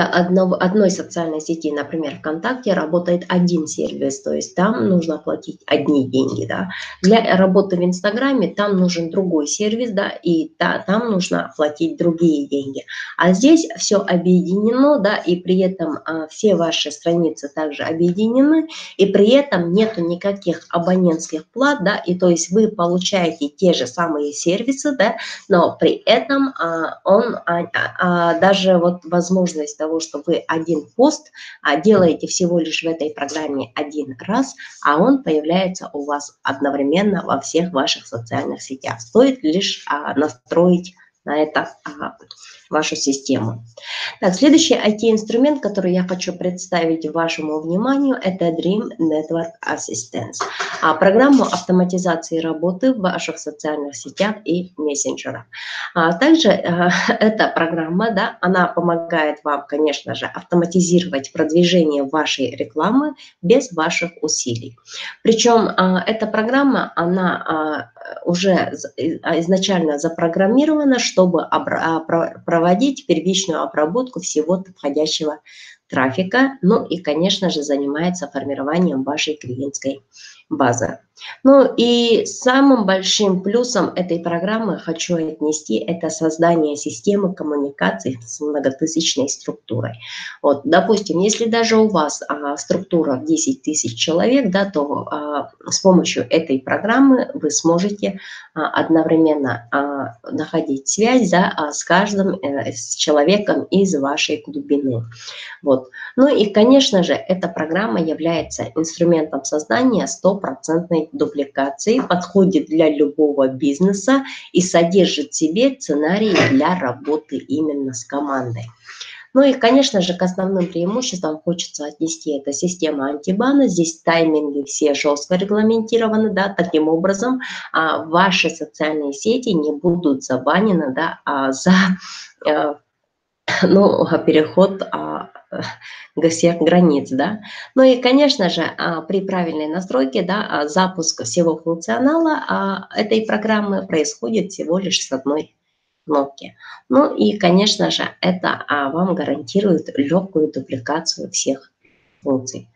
одной социальной сети, например, ВКонтакте, работает один сервис, то есть там нужно платить одни деньги, да. Для работы в Инстаграме там нужен другой сервис, да, и там нужно платить другие деньги. А здесь все объединено, да, и при этом все ваши страницы также объединены, и при этом нету никаких абонентских плат, да, и то есть вы получаете те же самые сервисы, да, но при этом даже вот возможность того, что вы один пост делаете всего лишь в этой программе один раз, а он появляется у вас одновременно во всех ваших социальных сетях. Стоит лишь настроить на это вашу систему. Так, следующий IT-инструмент, который я хочу представить вашему вниманию, это Dream Network Assistance. Программу автоматизации работы в ваших социальных сетях и мессенджерах. Также эта программа, да, она помогает вам, конечно же, автоматизировать продвижение вашей рекламы без ваших усилий. Причем эта программа, она уже изначально запрограммирована, чтобы проводить первичную обработку всего входящего трафика, ну и, конечно же, занимается формированием вашей клиентской базы. Ну и самым большим плюсом этой программы хочу отнести это создание системы коммуникаций с многотысячной структурой. Вот, допустим, если даже у вас структура в 10 тысяч человек, да, то с помощью этой программы вы сможете одновременно находить связь, да, с каждым с человеком из вашей глубины. Вот. Ну и, конечно же, эта программа является инструментом создания стопроцентной дубликации, подходит для любого бизнеса и содержит в себе сценарий для работы именно с командой. Ну и, конечно же, к основным преимуществам хочется отнести это система антибана. Здесь тайминги все жестко регламентированы, да, таким образом ваши социальные сети не будут забанены, да, за переход всех границ, да. Ну и, конечно же, при правильной настройке, да, запуск всего функционала этой программы происходит всего лишь с одной кнопки. Ну и, конечно же, это вам гарантирует легкую дубликацию всех функций.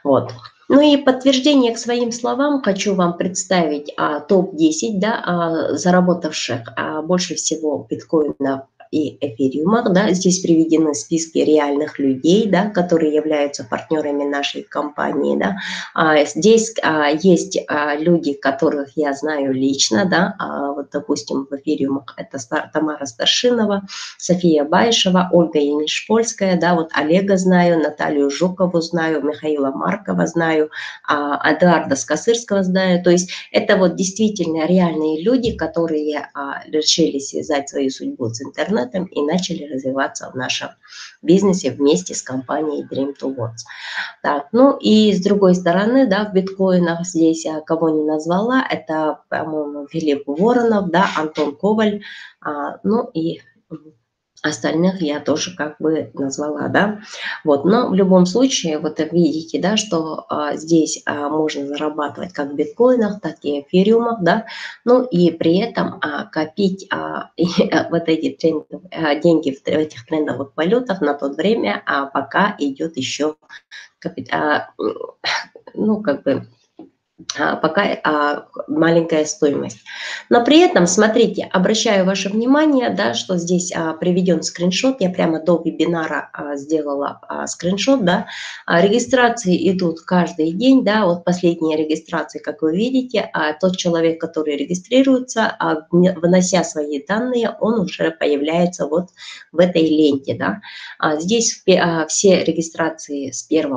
Вот. Ну и подтверждение к своим словам хочу вам представить топ-10, да, заработавших больше всего биткоинов и эфириумах, да, здесь приведены списки реальных людей, да, которые являются партнерами нашей компании, да. Здесь есть люди, которых я знаю лично, да, вот, допустим, в эфириумах это Тамара Старшинова, София Байшева, Ольга Янишпольская, да, вот Олега знаю, Наталью Жукову знаю, Михаила Маркова знаю, Эдуарда Скосырского знаю, то есть это вот действительно реальные люди, которые решили связать свою судьбу с интернетом и начали развиваться в нашем бизнесе вместе с компанией Dream Towards. Так, ну и с другой стороны, да, в биткоинах здесь я кого не назвала, это, по-моему, Филипп Воронов, да, Антон Коваль, ну и остальных я тоже как бы назвала, да. Вот, но в любом случае, вот видите, да, что здесь можно зарабатывать как в биткоинах, так и в эфириумах, да, ну и при этом копить вот эти деньги в этих трендовых валютах на то время, пока идет еще ну, как бы пока маленькая стоимость. Но при этом, смотрите, обращаю ваше внимание, да, что здесь приведен скриншот, я прямо до вебинара сделала скриншот, да, регистрации идут каждый день, да, вот последние регистрации, как вы видите, тот человек, который регистрируется, вынося свои данные, он уже появляется вот в этой ленте, да. Здесь все регистрации с 1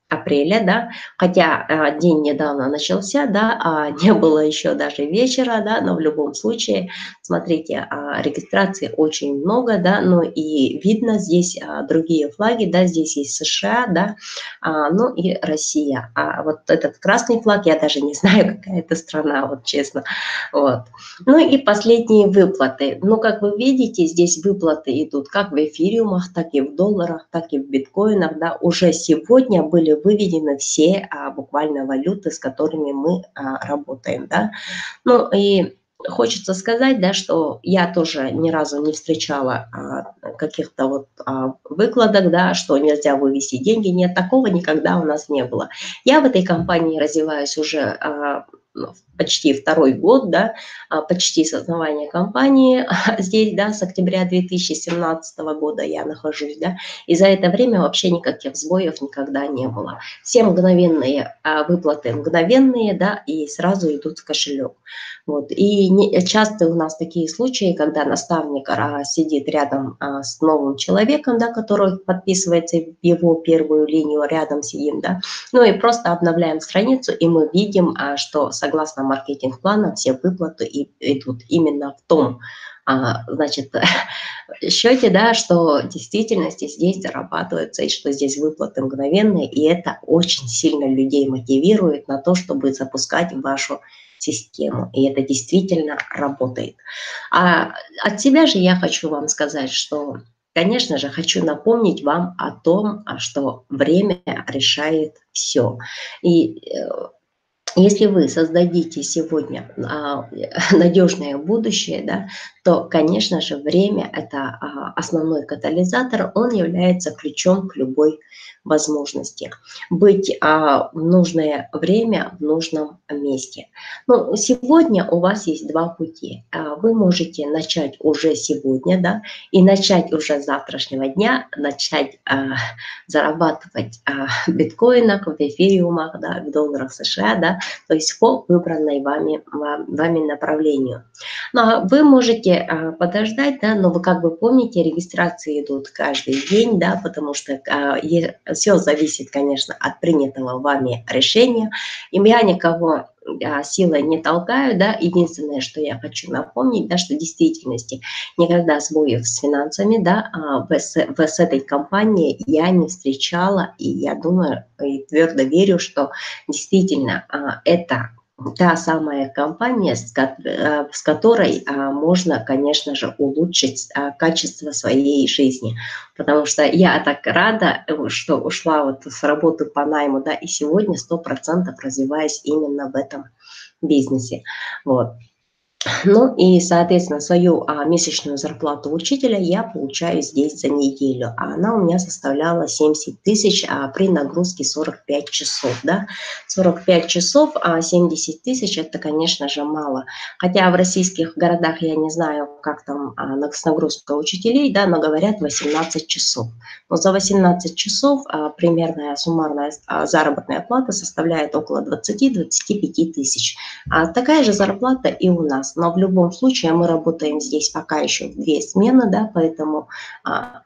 апреля, да, хотя день недавно начался, да, не было еще даже вечера, да, но в любом случае, смотрите, регистрации очень много, да, ну и видно здесь другие флаги, да, здесь есть США, да, ну и Россия. А вот этот красный флаг, я даже не знаю, какая это страна, вот честно, вот. Ну и последние выплаты. Ну, как вы видите, здесь выплаты идут как в эфириумах, так и в долларах, так и в биткоинах. Да. Уже сегодня были выведены все буквально валюты, с которыми мы работаем. Да. Ну и хочется сказать, да, что я тоже ни разу не встречала каких-то вот выкладок, да, что нельзя вывести деньги. Нет, такого никогда у нас не было. Я в этой компании развиваюсь уже почти второй год, да, почти с основания компании здесь, да, с октября 2017 года я нахожусь, да, и за это время вообще никаких сбоев никогда не было. Все мгновенные выплаты, мгновенные, да, и сразу идут в кошелек. Вот. И часто у нас такие случаи, когда наставник сидит рядом с новым человеком, да, который подписывается в его первую линию, рядом сидим, да, ну и просто обновляем страницу, и мы видим, что согласно маркетинг-плану все выплаты идут именно в том, значит, счете, да, что в действительности здесь зарабатывается, и что здесь выплаты мгновенные, и это очень сильно людей мотивирует на то, чтобы запускать вашу систему, и это действительно работает. От себя же я хочу вам сказать, что, конечно же, хочу напомнить вам о том, что время решает все. И если вы создадите сегодня надежное будущее, да, то, конечно же, время – это основной катализатор, он является ключом к любой возможности. Быть в нужное время в нужном месте. Ну, сегодня у вас есть два пути. Вы можете начать уже сегодня, да, и начать уже с завтрашнего дня, начать зарабатывать в биткоинах, в эфириумах, да, в долларах США, да, то есть по выбранной вами направлению. Но вы можете подождать, да, но вы как бы помните, регистрации идут каждый день, да, потому что все зависит, конечно, от принятого вами решения. И я никого силой не толкаю, да, единственное, что я хочу напомнить, да, что в действительности никогда сбоев с финансами, да, с этой компанией я не встречала, и я думаю и твердо верю, что действительно это та самая компания, с которой можно, конечно же, улучшить качество своей жизни. Потому что я так рада, что ушла вот с работы по найму, да, и сегодня 100% развиваюсь именно в этом бизнесе. Вот. Ну и, соответственно, свою месячную зарплату учителя я получаю здесь за неделю. А она у меня составляла 70 тысяч при нагрузке 45 часов. Да? 45 часов, 70 тысяч – это, конечно же, мало. Хотя в российских городах я не знаю, как там нагрузка учителей, да, но говорят 18 часов. Но за 18 часов примерная суммарная заработная плата составляет около 20-25 тысяч. Такая же зарплата и у нас. Но в любом случае мы работаем здесь пока еще в 2 смены, да, поэтому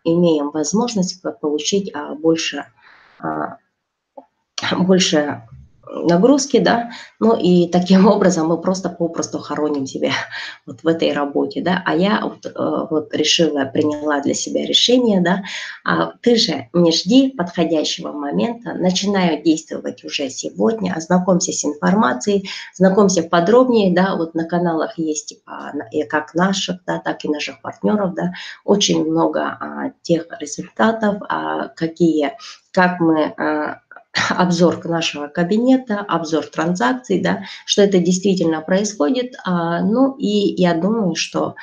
имеем возможность получить больше нагрузки, да, ну и таким образом мы просто попросту хороним себя вот в этой работе, да, а я вот решила, приняла для себя решение, да, ты же не жди подходящего момента, начинаю действовать уже сегодня, ознакомься с информацией, знакомься подробнее, да, вот на каналах есть как наших, да, так и наших партнеров, да, очень много тех результатов, как мы обзор нашего кабинета, обзор транзакций, да, что это действительно происходит. Ну и я думаю, что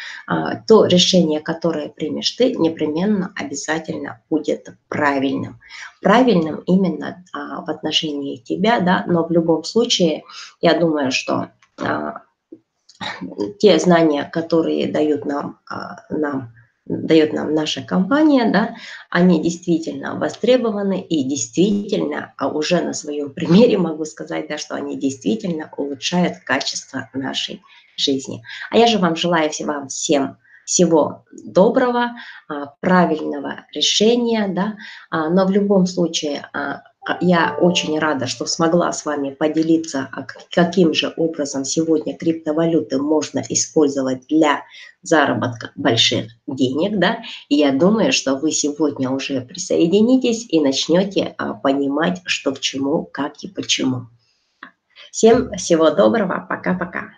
то решение, которое примешь ты, непременно обязательно будет правильным. Правильным именно в отношении тебя, да, но в любом случае я думаю, что те знания, которые дает нам наша компания, да, они действительно востребованы и действительно, уже на своем примере могу сказать, да, что они действительно улучшают качество нашей жизни. А я же вам желаю вам всем всего доброго, правильного решения, да, но в любом случае я очень рада, что смогла с вами поделиться, каким же образом сегодня криптовалюты можно использовать для заработка больших денег, да, и я думаю, что вы сегодня уже присоединитесь и начнете понимать, что к чему, как и почему. Всем всего доброго, пока-пока.